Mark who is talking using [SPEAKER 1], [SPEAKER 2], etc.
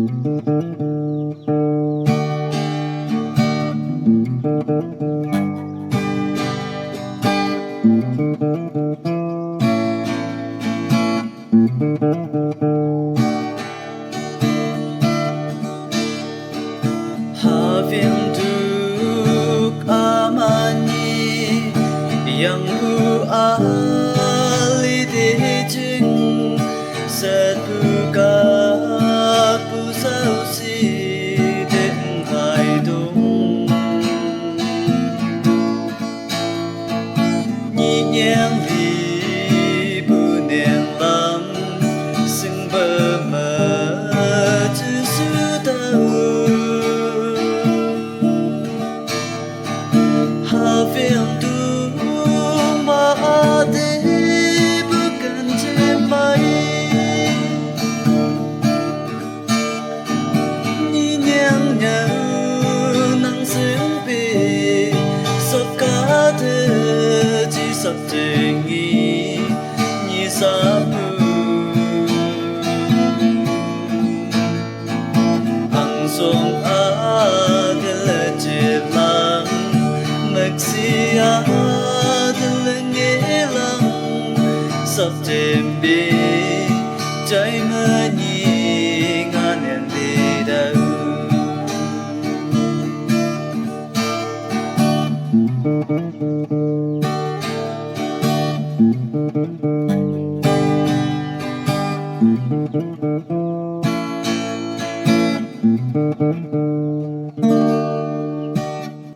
[SPEAKER 1] Having amani yang ku alidejing sebuka pusau si den hai dong nhị nhàng li bu nền lam sing bơ mơ chư sư tao Having ma de bukan cemai Ni nyang nyau nang sương bì Sop cá thơ chỉ sop tengi Ni sapu Ang song agala jelang Magsiya Sắp thêm bi trái mơ